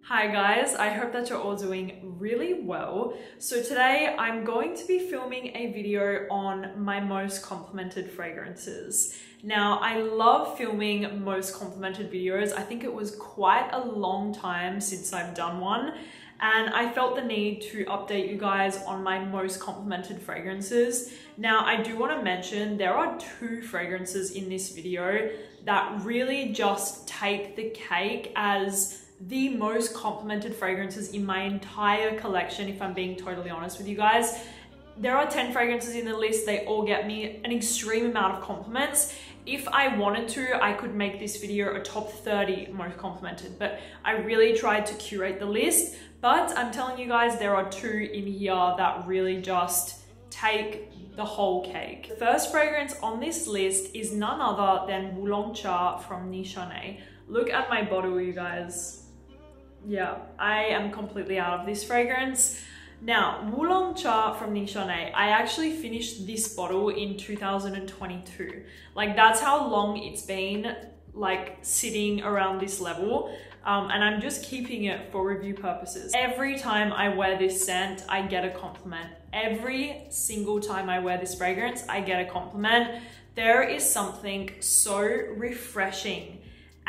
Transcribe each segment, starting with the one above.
Hi guys, I hope that you're all doing really well. So today I'm going to be filming a video on my most complimented fragrances. Now I love filming most complimented videos. I think it was quite a long time since I've done one, and I felt the need to update you guys on my most complimented fragrances. Now I do want to mention there are two fragrances in this video that really just take the cake as the most complimented fragrances in my entire collection, if I'm being totally honest with you guys. There are 10 fragrances in the list. They all get me an extreme amount of compliments. If I wanted to, I could make this video a top 30 most complimented, but I really tried to curate the list. But I'm telling you guys, there are two in here that really just take the whole cake. The first fragrance on this list is none other than Wulong Cha from Nishane. Look at my bottle, you guys. Yeah, I am completely out of this fragrance. Now, Wulong Cha from Nishane, I actually finished this bottle in 2022. Like, that's how long it's been like sitting around this level. And I'm just keeping it for review purposes. Every time I wear this scent, I get a compliment. Every single time I wear this fragrance, I get a compliment. There is something so refreshing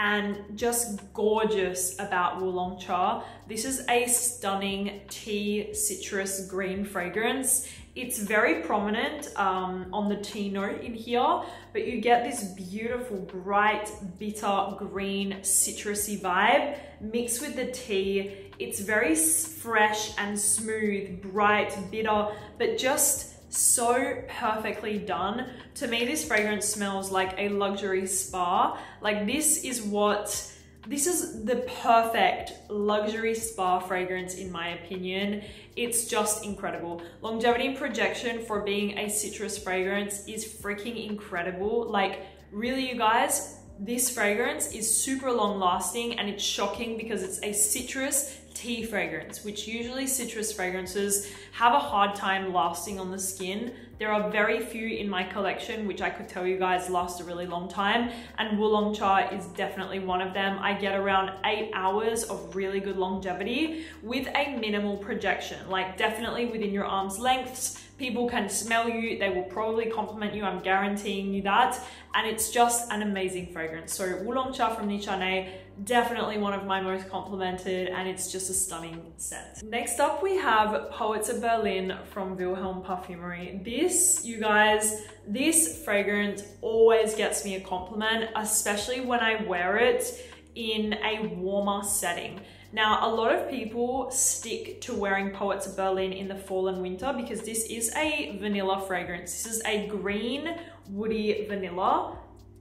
and just gorgeous about Wulong Cha. This is a stunning tea citrus green fragrance. It's very prominent on the tea note in here, but you get this beautiful, bright, bitter green citrusy vibe mixed with the tea. It's very fresh and smooth, bright, bitter, but just so perfectly done. To me, this fragrance smells like a luxury spa. Like, this is the perfect luxury spa fragrance in my opinion. It's just incredible. Longevity and projection for being a citrus fragrance is freaking incredible. Like, really, you guys, this fragrance is super long lasting, and it's shocking because it's a citrus tea fragrance, which usually citrus fragrances have a hard time lasting on the skin. There are very few in my collection which I could tell you guys last a really long time, and Wulong Cha is definitely one of them. I get around 8 hours of really good longevity with a minimal projection, like definitely within your arm's lengths. People can smell you, they will probably compliment you, I'm guaranteeing you that. And it's just an amazing fragrance. So Wulong Cha from Nishane, definitely one of my most complimented, and it's just a stunning scent. Next up we have Poets of Berlin from Vilhelm Parfumerie. This, you guys, this fragrance always gets me a compliment, especially when I wear it in a warmer setting. Now, a lot of people stick to wearing Poets of Berlin in the fall and winter because this is a vanilla fragrance. This is a green, woody vanilla.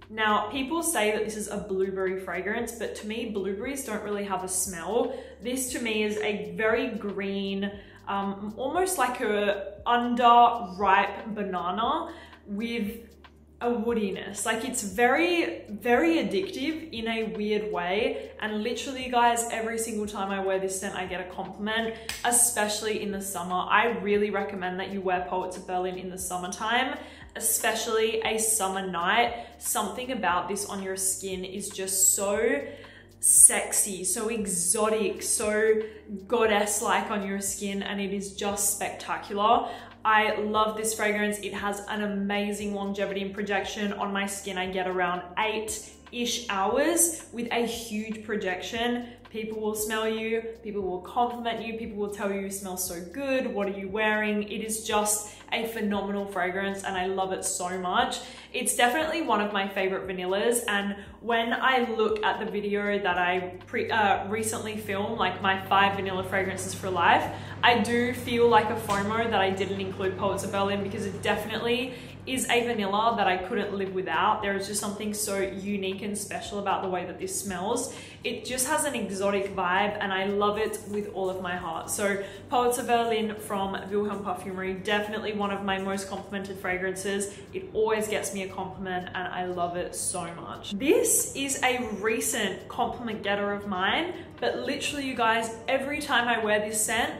Now, people say that this is a blueberry fragrance, but to me, blueberries don't really have a smell. This to me is a very green, almost like a underripe banana with a woodiness. Like, it's very, very addictive in a weird way. And literally, guys, every single time I wear this scent, I get a compliment, especially in the summer. I really recommend that you wear Poets of Berlin in the summertime, especially a summer night. Something about this on your skin is just so sexy, so exotic, so goddess-like on your skin, and it is just spectacular. I love this fragrance. It has an amazing longevity and projection. On my skin, I get around 8-ish hours with a huge projection. People will smell you, people will compliment you, people will tell you you smell so good, what are you wearing? It is just a phenomenal fragrance, and I love it so much. It's definitely one of my favorite vanillas, and when I look at the video that I recently filmed, like my 5 vanilla fragrances for life, I do feel like a FOMO that I didn't include Poets of Berlin because it definitely is a vanilla that I couldn't live without. There is just something so unique and special about the way that this smells. It just has an exotic vibe, and I love it with all of my heart. So Poets of Berlin from Vilhelm Parfumerie, definitely one of my most complimented fragrances. It always gets me a compliment, and I love it so much. This is a recent compliment getter of mine, but literally, you guys, every time I wear this scent,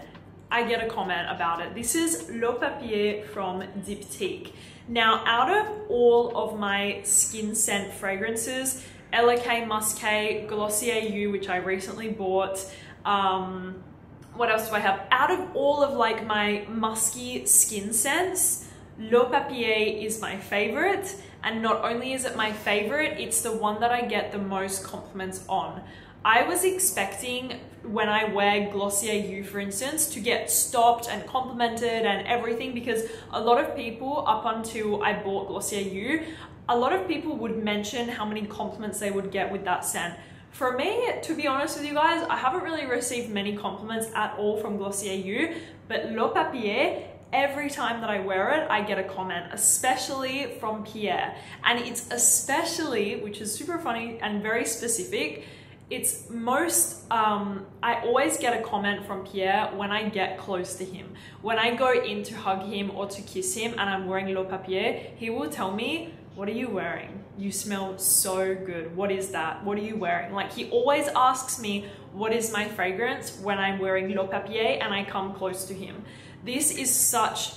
I get a comment about it. This is Papier from Diptyque. Now, out of all of my skin scent fragrances, Elegant Muscat, Glossier You, which I recently bought, What else do I have? Out of all of like my musky skin scents, Le Papier is my favorite. And not only is it my favorite, it's the one that I get the most compliments on. I was expecting when I wear Glossier You, for instance, to get stopped and complimented and everything, because a lot of people, up until I bought Glossier You, a lot of people would mention how many compliments they would get with that scent. For me, to be honest with you guys, I haven't really received many compliments at all from Glossier You, but Le Papier, every time that I wear it, I get a comment, especially from Pierre. And it's especially, which is super funny and very specific, it's most, I always get a comment from Pierre when I get close to him. When I go in to hug him or to kiss him and I'm wearing Le Papier, he will tell me, "What are you wearing? You smell so good. What is that? What are you wearing?" Like, he always asks me what is my fragrance when I'm wearing Le Papier and I come close to him. This is such,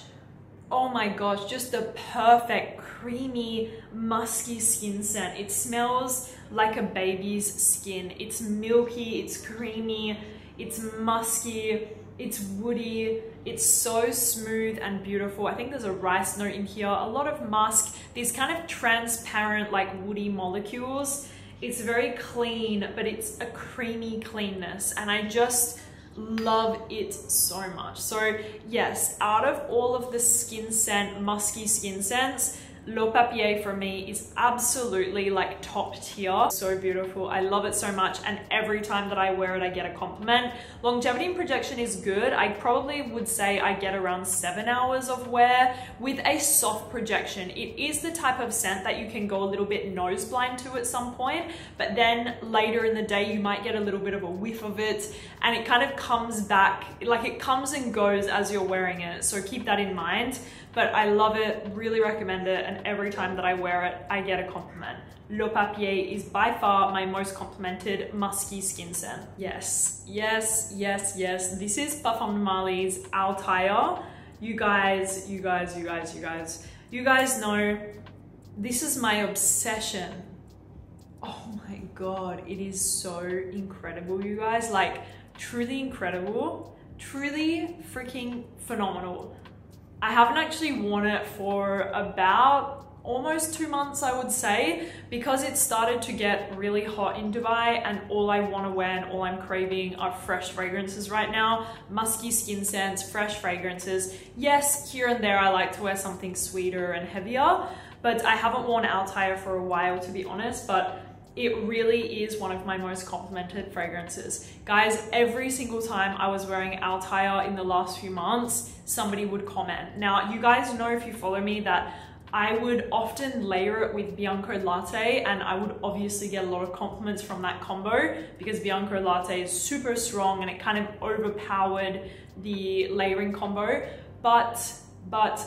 oh my gosh, just the perfect creamy musky skin scent. It smells like a baby's skin. It's milky, it's creamy, it's musky, it's woody, it's so smooth and beautiful. I think there's a rice note in here, a lot of musk, these kind of transparent like woody molecules. It's very clean, but it's a creamy cleanness, and I just love it so much. So yes, out of all of the skin scent, musky skin scents, Le Papier for me is absolutely like top tier. So beautiful. I love it so much, and every time that I wear it I get a compliment. Longevity and projection is good. I probably would say I get around 7 hours of wear with a soft projection. It is the type of scent that you can go a little bit nose blind to at some point, but then later in the day you might get a little bit of a whiff of it, and it kind of comes back, like it comes and goes as you're wearing it. So keep that in mind. But I love it, really recommend it, and every time that I wear it, I get a compliment. Le Papier is by far my most complimented musky skin scent. Yes, yes, yes, yes. This is Parfumerie's Althair. You guys know this is my obsession. Oh my God, it is so incredible, you guys. Like, truly incredible, truly freaking phenomenal. I haven't actually worn it for about almost 2 months, I would say, because it started to get really hot in Dubai, and all I want to wear and all I'm craving are fresh fragrances right now. Musky skin scents, fresh fragrances. Yes, here and there I like to wear something sweeter and heavier, but I haven't worn Althair for a while, to be honest, but it really is one of my most complimented fragrances. Guys, every single time I was wearing Althair in the last few months, somebody would comment. Now, you guys know, if you follow me, that I would often layer it with Bianco Latte, and I would obviously get a lot of compliments from that combo because Bianco Latte is super strong and it kind of overpowered the layering combo. But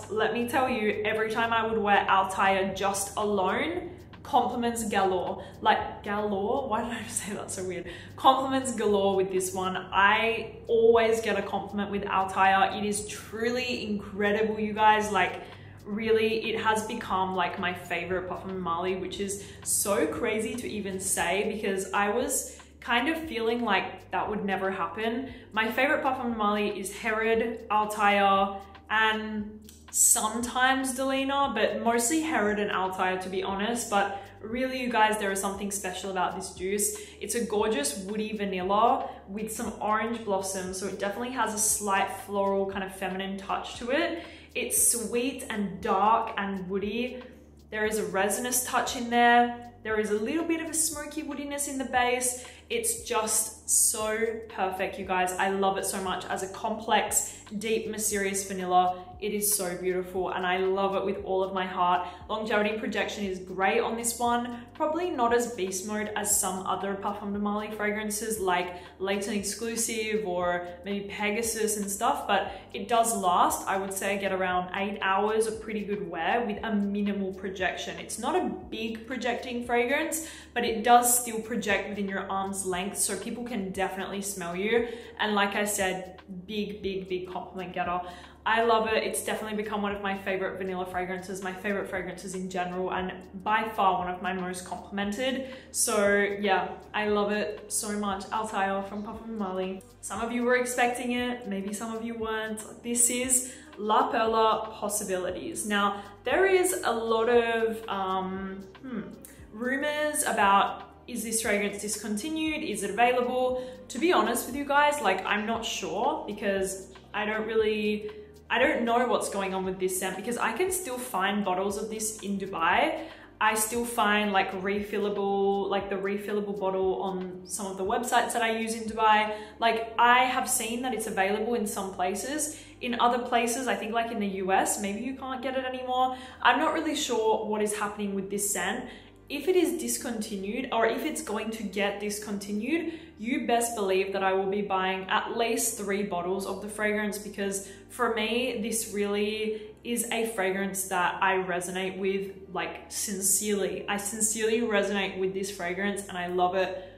let me tell you, every time I would wear Althair just alone, compliments galore. Like, galore? Why did I say that so weird? Compliments galore with this one. I always get a compliment with Althair. It is truly incredible, you guys. Like, really, it has become like my favorite Parfumerie, which is so crazy to even say, because I was kind of feeling like that would never happen. My favorite Parfumerie is Herod, Althair, and sometimes Delina, but mostly Herod and Althair, to be honest. But really, you guys, there is something special about this juice. It's a gorgeous woody vanilla with some orange blossoms, so it definitely has a slight floral kind of feminine touch to it. It's sweet and dark and woody. There is a resinous touch in there. There is a little bit of a smoky woodiness in the base. It's just so perfect, you guys. I love it so much as a complex, deep, mysterious vanilla. It is so beautiful, and I love it with all of my heart. Longevity and projection is great on this one. Probably not as beast mode as some other Parfumerie fragrances like Latent Exclusive or maybe Pegasus and stuff, but it does last. I would say I get around 8 hours of pretty good wear with a minimal projection. It's not a big projecting fragrance, but it does still project within your arm's arm's length, so people can definitely smell you. And like I said, big compliment getter. I love it. It's definitely become one of my favorite vanilla fragrances, my favorite fragrances in general, and by far one of my most complimented. So yeah, I love it so much. Althair from Parfumerie. Some of you were expecting it, maybe some of you weren't. This is La Perla Possibilities. Now, there is a lot of rumors about, is this fragrance discontinued? Is it available? To be honest with you guys, like, I'm not sure, because I don't know what's going on with this scent, because I can still find bottles of this in Dubai. I still find like the refillable bottle on some of the websites that I use in Dubai. Like, I have seen that it's available in some places. In other places, I think like in the US, maybe you can't get it anymore. I'm not really sure what is happening with this scent. If it is discontinued, or if it's going to get discontinued, you best believe that I will be buying at least 3 bottles of the fragrance, because for me, this really is a fragrance that I resonate with, like, sincerely. I sincerely resonate with this fragrance, and I love it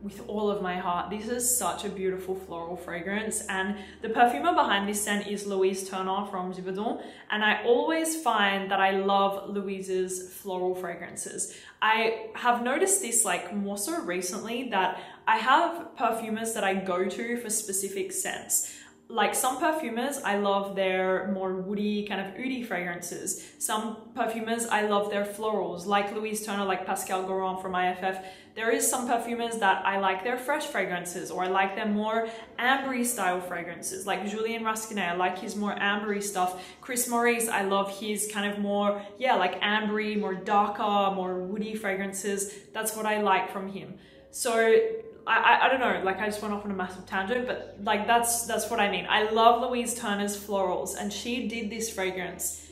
with all of my heart. This is such a beautiful floral fragrance, and the perfumer behind this scent is Louise Turner from Vibrato, and I always find that I love Louise's floral fragrances. I have noticed this like more so recently, that I have perfumers that I go to for specific scents. Like, some perfumers, I love their more woody, kind of oudy fragrances. Some perfumers, I love their florals, like Louise Turner, like Pascal Goran from IFF. There is some perfumers that I like their fresh fragrances, or I like their more ambery style fragrances, like Julien Rasquinet. I like his more ambery stuff. Chris Maurice, I love his kind of more, yeah, like ambery, more darker, more woody fragrances. That's what I like from him. So I don't know, like, I just went off on a massive tangent, but like that's what I mean. I love Louise Turner's florals, and she did this fragrance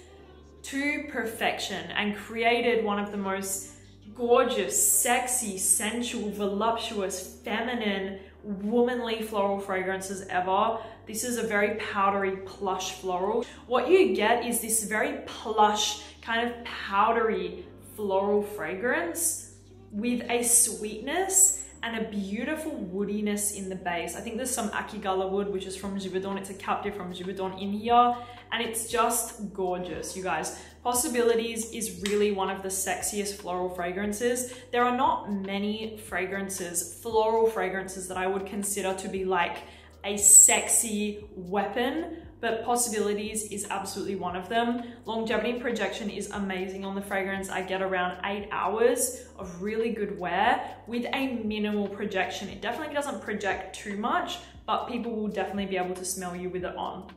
to perfection and created one of the most gorgeous, sexy, sensual, voluptuous, feminine, womanly floral fragrances ever. This is a very powdery, plush floral. What you get is this very plush, kind of powdery floral fragrance with a sweetness and a beautiful woodiness in the base. I think there's some Akigala wood, which is from Givaudan. It's a captive from Givaudan in here, and it's just gorgeous, you guys. Possibilities is really one of the sexiest floral fragrances. There are not many fragrances, floral fragrances, that I would consider to be like a sexy weapon, but Possibilities is absolutely one of them. Longevity and projection is amazing on the fragrance. I get around 8 hours of really good wear with a minimal projection. It definitely doesn't project too much, but people will definitely be able to smell you with it on.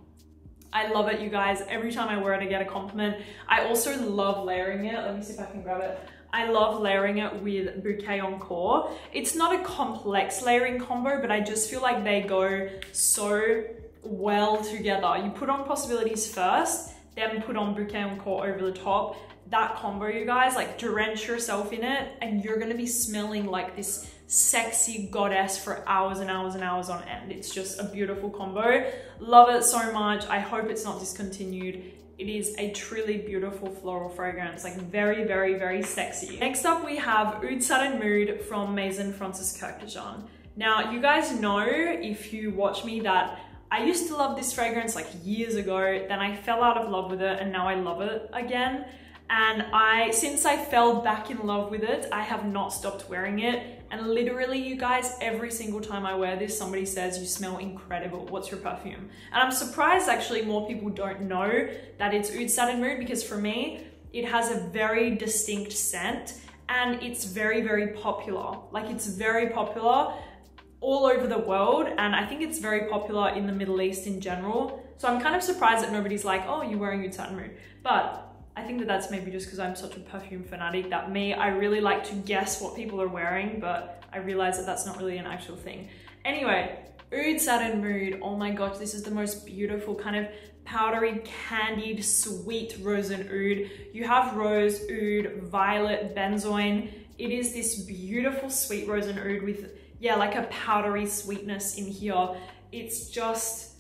I love it, you guys. Every time I wear it, I get a compliment. I also love layering it. Let me see if I can grab it. I love layering it with Bouquet Encore. It's not a complex layering combo, but I just feel like they go so well together. You put on Possibilities first, then put on Bouquet Encore over the top. That combo, you guys, like, drench yourself in it, and you're gonna be smelling like this sexy goddess for hours and hours and hours on end. It's just a beautiful combo. Love it so much. I hope it's not discontinued. It is a truly beautiful floral fragrance, like very sexy. Next up, we have Oud Mood from Maison Francis Kurkdjian. Now, you guys know, if you watch me, that I used to love this fragrance like years ago, then I fell out of love with it, and now I love it again. And since I fell back in love with it, I have not stopped wearing it. And literally, you guys, every single time I wear this, somebody says, "You smell incredible. What's your perfume?" And I'm surprised actually more people don't know that it's Oud Mood, because for me, it has a very distinct scent, and it's very popular. Like, it's very popular all over the world, and I think it's very popular in the Middle East in general. So I'm kind of surprised that nobody's like, "Oh, you're wearing Oud Mood." But I think that that's maybe just because I'm such a perfume fanatic, that I really like to guess what people are wearing, but I realize that that's not really an actual thing. Anyway, Oud Mood, oh my gosh, this is the most beautiful kind of powdery, candied, sweet rosin oud. You have rose, oud, violet, benzoin. It is this beautiful sweet rosin oud with, yeah, like a powdery sweetness in here. It's just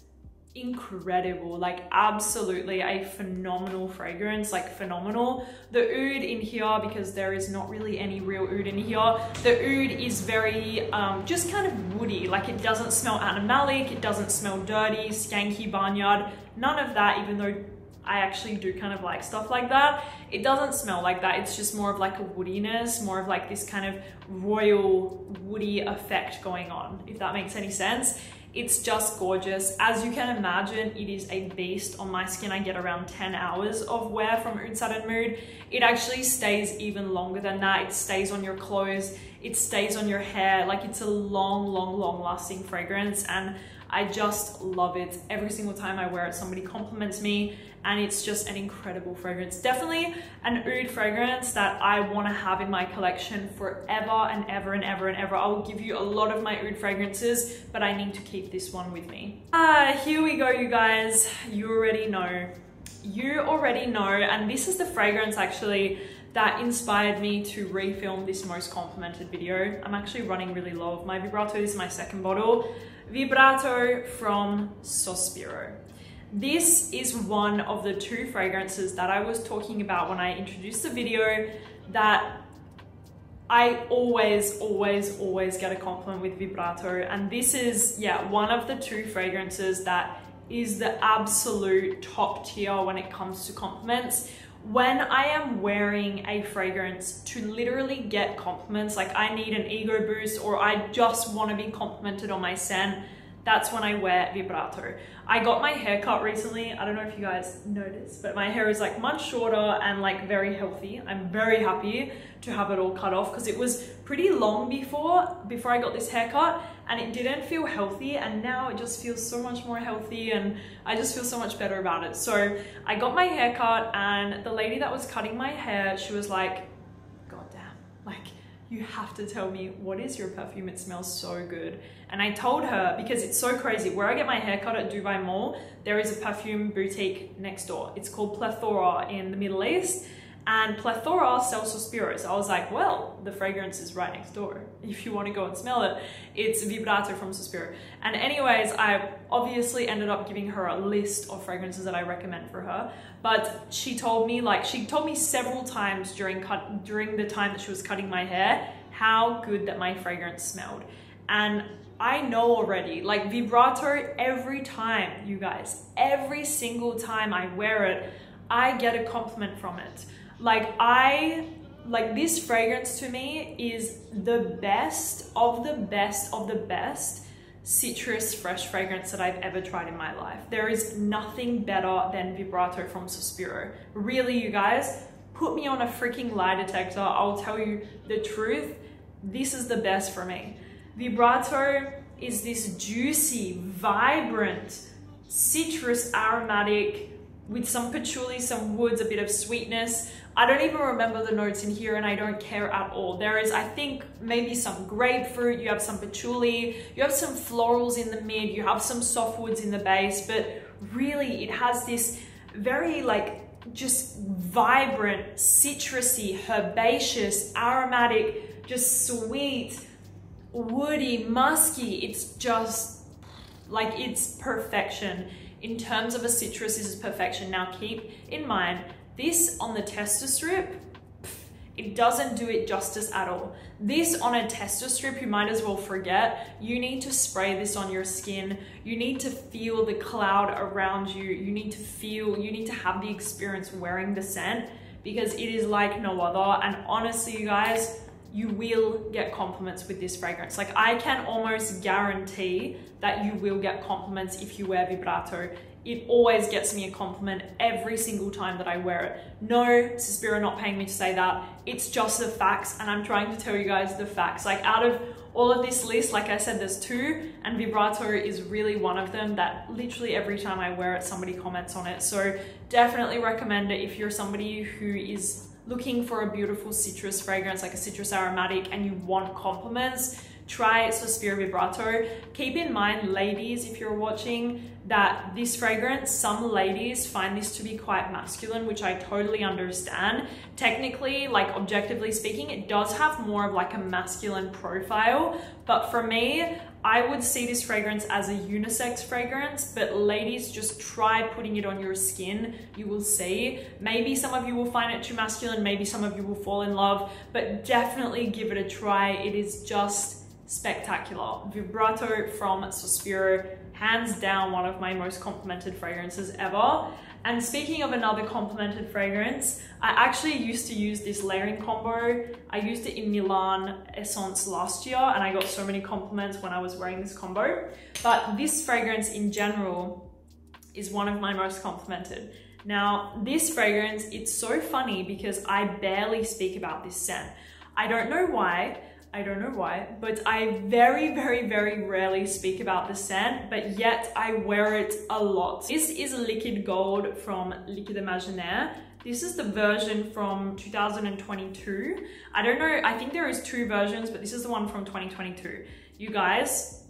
incredible, like absolutely a phenomenal fragrance, like phenomenal. The oud in here, because there is not really any real oud in here, the oud is very just kind of woody, like it doesn't smell animalic, it doesn't smell dirty, skanky, barnyard, none of that, even though I actually do kind of like stuff like that. It doesn't smell like that. It's just more of like a woodiness, more of like this kind of royal woody effect going on, if that makes any sense. It's just gorgeous. As you can imagine, it is a beast on my skin. I get around 10 hours of wear from Oud Satin Mood. It actually stays even longer than that. It stays on your clothes, it stays on your hair. Like it's a long lasting fragrance, and I just love it. Every single time I wear it, somebody compliments me, and it's just an incredible fragrance. Definitely an oud fragrance that I want to have in my collection forever and ever and ever and ever. I will give you a lot of my oud fragrances, but I need to keep this one with me. Here we go, you guys. You already know. You already know, and this is the fragrance actually that inspired me to refilm this most complimented video. I'm actually running really low of my Vibrato. This is my second bottle. Vibrato from Sospiro. This is one of the two fragrances that I was talking about when I introduced the video that I always get a compliment with Vibrato. And this is, yeah, one of the two fragrances that is the absolute top tier when it comes to compliments. When I am wearing a fragrance to literally get compliments, like I need an ego boost or I just want to be complimented on my scent, that's when I wear Vibrato. I got my hair cut recently. I don't know if you guys noticed, but my hair is like much shorter and like very healthy. I'm very happy to have it all cut off because it was pretty long before I got this haircut, and it didn't feel healthy, and now it just feels so much more healthy and I just feel so much better about it. So I got my hair cut, and the lady that was cutting my hair, she was like, God damn, like you have to tell me, what is your perfume? It smells so good. And I told her, because it's so crazy, where I get my hair cut at Dubai Mall, there is a perfume boutique next door. It's called Plethora in the Middle East, and Plethora sells Sospiro. So I was like, well, the fragrance is right next door. If you want to go and smell it, it's Vibrato from Sospiro. And anyways, I obviously ended up giving her a list of fragrances that I recommend for her. But she told me, like, she told me several times during the time that she was cutting my hair, how good that my fragrance smelled. And I know already, like Vibrato, every time, you guys, every single time I wear it, I get a compliment from it. Like this fragrance to me is the best of the best of the best citrus fresh fragrance that I've ever tried in my life. There is nothing better than Vibrato from Sospiro. Really, you guys, put me on a freaking lie detector. I'll tell you the truth. This is the best for me. Vibrato is this juicy, vibrant, citrus aromatic with some patchouli, some woods, a bit of sweetness. I don't even remember the notes in here, and I don't care at all. There is, I think, maybe some grapefruit, you have some patchouli, you have some florals in the mid, you have some soft woods in the base, but really it has this very like just vibrant, citrusy, herbaceous, aromatic, just sweet, woody, musky. It's just like, it's perfection. In terms of a citrus, this is perfection. Now keep in mind, this on the tester strip, it doesn't do it justice at all. This on a tester strip, you might as well forget. You need to spray this on your skin. You need to feel the cloud around you. You need to have the experience wearing the scent, because it is like no other. And honestly, you guys, you will get compliments with this fragrance. Like, I can almost guarantee that you will get compliments if you wear Vibrato. It always gets me a compliment every single time that I wear it. No, Sospiro not paying me to say that. It's just the facts, and I'm trying to tell you guys the facts. Like, out of all of this list, like I said, there's two, and Vibrato is really one of them that literally every time I wear it, somebody comments on it. So definitely recommend it if you're somebody who is looking for a beautiful citrus fragrance, like a citrus aromatic, and you want compliments. try Sospiro Vibrato. Keep in mind, ladies, if you're watching, that this fragrance, some ladies find this to be quite masculine, which I totally understand. Technically, like objectively speaking, it does have more of like a masculine profile, but for me, I would see this fragrance as a unisex fragrance, but ladies, just try putting it on your skin. You will see. Maybe some of you will find it too masculine, maybe some of you will fall in love, but definitely give it a try. It is just spectacular. Vibrato from Sospiro, hands down one of my most complimented fragrances ever. And speaking of another complimented fragrance, I actually used to use this layering combo. I used it in Milan Essence last year, and I got so many compliments when I was wearing this combo. But this fragrance in general is one of my most complimented. Now, this fragrance, it's so funny because I barely speak about this scent. I don't know why, but I very, very, very rarely speak about the scent, but yet I wear it a lot. This is Liquide Gold from Liquide Imaginaires. This is the version from 2022. I don't know, I think there is two versions, but this is the one from 2022. You guys,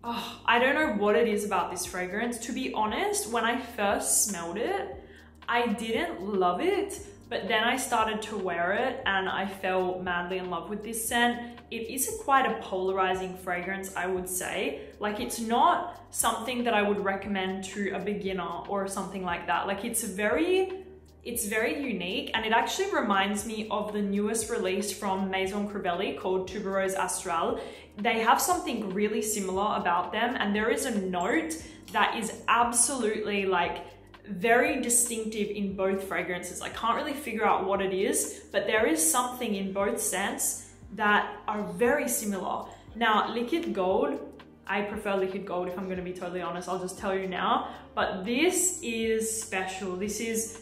oh, I don't know what it is about this fragrance. To be honest, when I first smelled it, I didn't love it. But then I started to wear it and I fell madly in love with this scent. It is quite a polarizing fragrance, I would say. Like, it's not something that I would recommend to a beginner or something like that. Like, it's very unique, and it actually reminds me of the newest release from Maison called Tuberose Astral. They have something really similar about them, and there is a note that is absolutely like very distinctive in both fragrances. I can't really figure out what it is, but there is something in both scents that are very similar. Now, Liquide Gold, I prefer Liquide Gold if I'm going to be totally honest, I'll just tell you now, but this is special. This is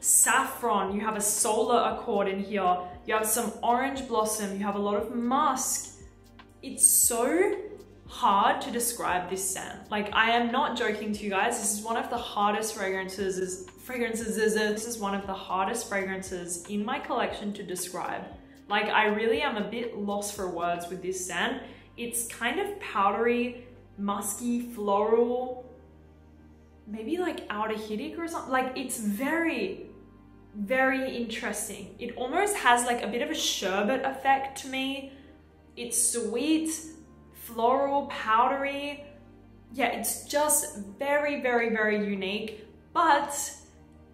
saffron, you have a solar accord in here, you have some orange blossom, you have a lot of musk. It's so hard to describe this scent. Like, I am not joking to you guys. This is one of the hardest fragrances. This is one of the hardest fragrances in my collection to describe. Like, I really am a bit lost for words with this scent. It's kind of powdery, musky, floral, maybe like aldehydic or something. Like, it's very, very interesting. It almost has like a bit of a sherbet effect to me. It's sweet, floral, powdery. Yeah, it's just very, very, very unique. But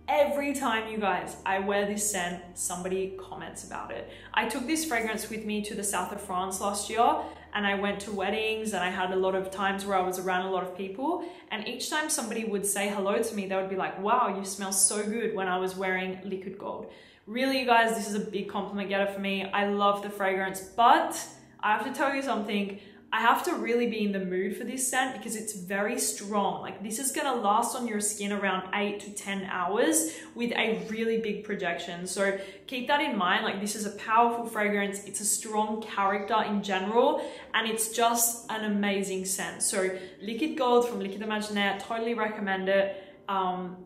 every time, you guys, I wear this scent, somebody comments about it. I took this fragrance with me to the south of France last year, and I went to weddings, and I had a lot of times where I was around a lot of people, and each time somebody would say hello to me, they would be like, wow, you smell so good, when I was wearing Liquide Gold. Really, you guys, this is a big compliment getter for me. I love the fragrance, but I have to tell you something. I have to really be in the mood for this scent because it's very strong. Like, this is gonna last on your skin around 8 to 10 hours with a really big projection. So keep that in mind. Like, this is a powerful fragrance. It's a strong character in general, and it's just an amazing scent. So Liquide Gold from Liquide Imaginaires, totally recommend it.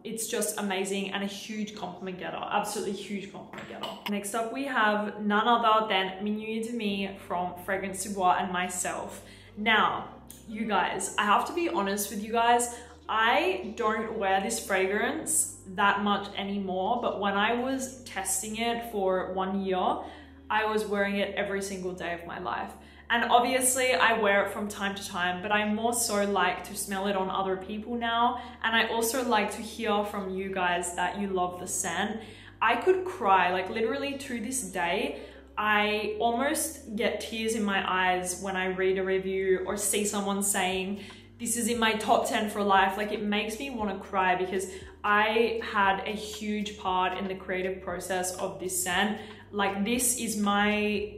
It's just amazing and a huge compliment getter, absolutely huge compliment getter. Next up, we have none other than Minuit Demi from Fragrance du Bois and myself. Now, you guys, I have to be honest with you guys, I don't wear this fragrance that much anymore, but when I was testing it for 1 year, I was wearing it every single day of my life. And obviously I wear it from time to time, but I more so like to smell it on other people now. And I also like to hear from you guys that you love the scent. I could cry, like literally to this day, I almost get tears in my eyes when I read a review or see someone saying, this is in my top 10 for life. Like, it makes me want to cry because I had a huge part in the creative process of this scent. Like, this is my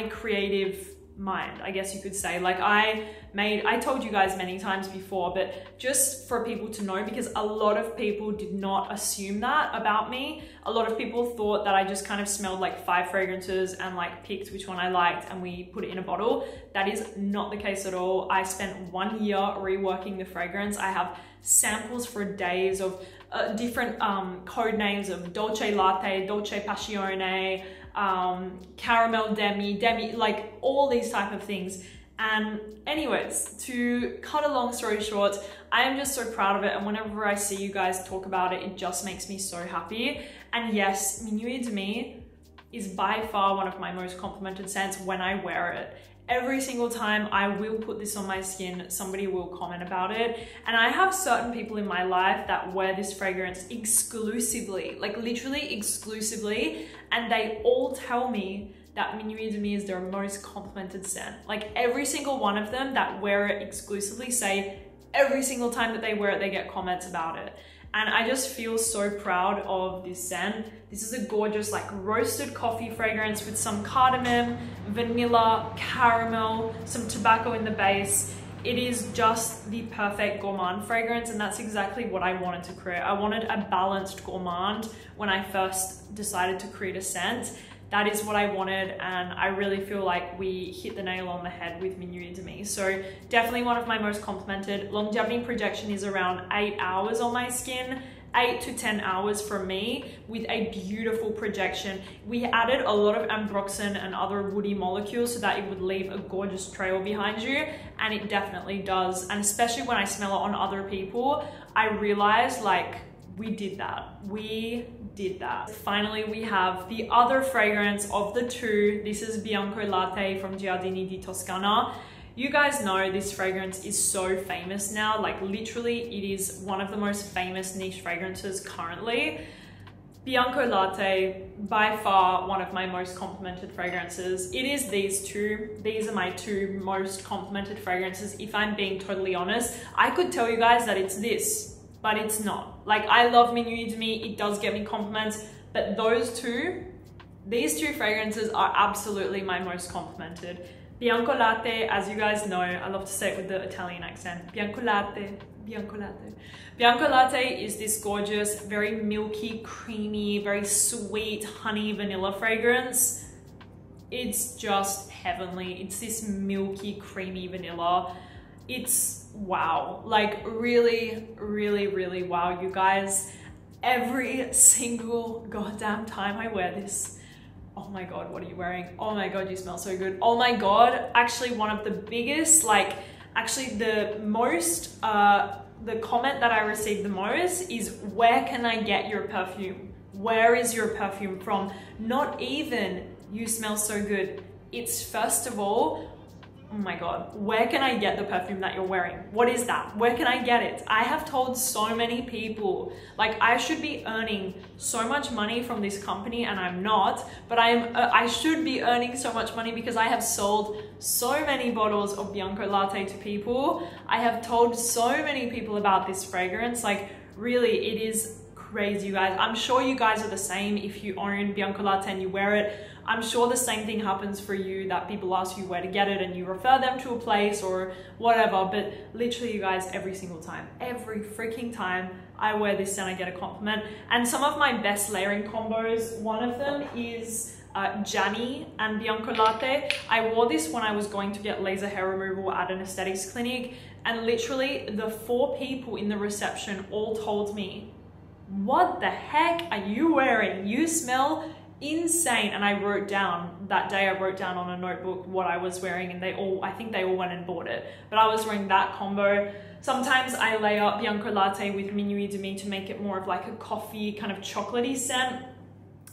creative mind, I guess you could say. Like, I told you guys many times before, but just for people to know, because a lot of people did not assume that about me. A lot of people thought that I just kind of smelled like 5 fragrances and like picked which one I liked and we put it in a bottle. That is not the case at all. I spent 1 year reworking the fragrance. I have samples for days of different code names of Dolce Latte, Dolce Passione, caramel Demi, like all these type of things. And anyways, to cut a long story short, I am just so proud of it, and whenever I see you guys talk about it, it just makes me so happy. And yes, Minuit Demi is by far one of my most complimented scents when I wear it. Every single time I will put this on my skin, somebody will comment about it. And I have certain people in my life that wear this fragrance exclusively, like literally exclusively, and they all tell me that Minuit Demi is their most complimented scent. Like every single one of them that wear it exclusively say every single time that they wear it, they get comments about it. And I just feel so proud of this scent. This is a gorgeous like roasted coffee fragrance with some cardamom, vanilla, caramel, some tobacco in the base. It is just the perfect gourmand fragrance, and that's exactly what I wanted to create. I wanted a balanced gourmand when I first decided to create a scent. That is what I wanted, and I really feel like we hit the nail on the head with Minuit Demi. So definitely one of my most complimented. Longevity projection is around 8 hours on my skin, 8 to 10 hours for me, with a beautiful projection. We added a lot of ambroxan and other woody molecules so that it would leave a gorgeous trail behind you, and it definitely does. And especially when I smell it on other people, I realized like, we did that. Finally, we have the other fragrance of the two. This is Bianco Latte from Giardini di Toscana. You guys know this fragrance is so famous now, like literally it is one of the most famous niche fragrances currently. Bianco Latte, by far one of my most complimented fragrances. It is these two. These are my two most complimented fragrances. If I'm being totally honest, I could tell you guys that it's this, but it's not. Like I love Minuit Demi, it does get me compliments, but these two fragrances are absolutely my most complimented. Bianco Latte, as you guys know, I love to say it with the Italian accent. Bianco Latte, Bianco Latte. Bianco Latte is this gorgeous, very milky, creamy, very sweet honey vanilla fragrance. It's just heavenly. It's this milky, creamy vanilla. It's wow, like really, really, really wow, you guys. Every single goddamn time I wear this, oh my God, what are you wearing? Oh my God, you smell so good. Oh my God, actually one of the biggest, like actually the most, the comment that I received the most is, where can I get your perfume? Where is your perfume from? Not even, you smell so good. It's first of all, oh my God, where can I get the perfume that you're wearing? What is that? Where can I get it? I have told so many people, like I should be earning so much money from this company, and I'm not, but I should be earning so much money because I have sold so many bottles of Bianco Latte to people. I have told so many people about this fragrance. Like really, it is crazy, you guys. I'm sure you guys are the same. If you own Bianco Latte and you wear it, I'm sure the same thing happens for you, that people ask you where to get it and you refer them to a place or whatever. But literally, you guys, every single time, every freaking time I wear this scent, I get a compliment. And some of my best layering combos, one of them is Gianni and Bianco Latte. I wore this when I was going to get laser hair removal at an aesthetics clinic, and literally the 4 people in the reception all told me, what the heck are you wearing? You smell insane. And I wrote down that day, I wrote down on a notebook what I was wearing, and I think they all went and bought it. But I was wearing that combo. Sometimes I layer Bianco Latte with Minuit Demi to make it more of like a coffee kind of chocolatey scent.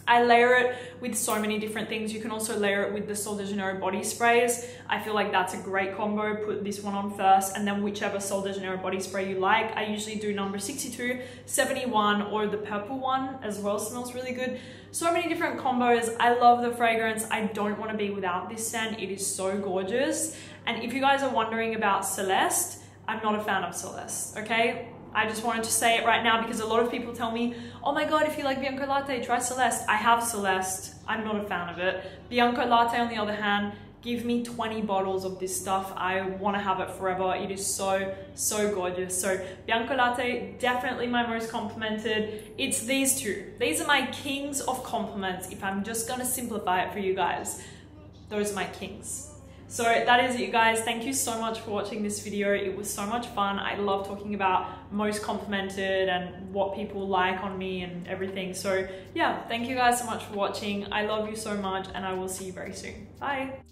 I layer it with so many different things. You can also layer it with the Sol de Janeiro body sprays. I feel like that's a great combo. Put this one on first, and then whichever Sol de Janeiro body spray you like. I usually do number 62, 71, or the purple one as well. Smells really good. So many different combos. I love the fragrance. I don't want to be without this scent. It is so gorgeous. And if you guys are wondering about Celeste, I'm not a fan of Celeste, okay? I just wanted to say it right now because a lot of people tell me, oh my God, if you like Bianco Latte, try Celeste. I have Celeste. I'm not a fan of it. Bianco Latte, on the other hand, give me 20 bottles of this stuff. I want to have it forever. It is so, so gorgeous. So Bianco Latte, definitely my most complimented. It's these two. These are my kings of compliments. If I'm just going to simplify it for you guys, those are my kings. So that is it, you guys. Thank you so much for watching this video. It was so much fun. I love talking about most complimented and what people like on me and everything. So yeah, thank you guys so much for watching. I love you so much and I will see you very soon. Bye.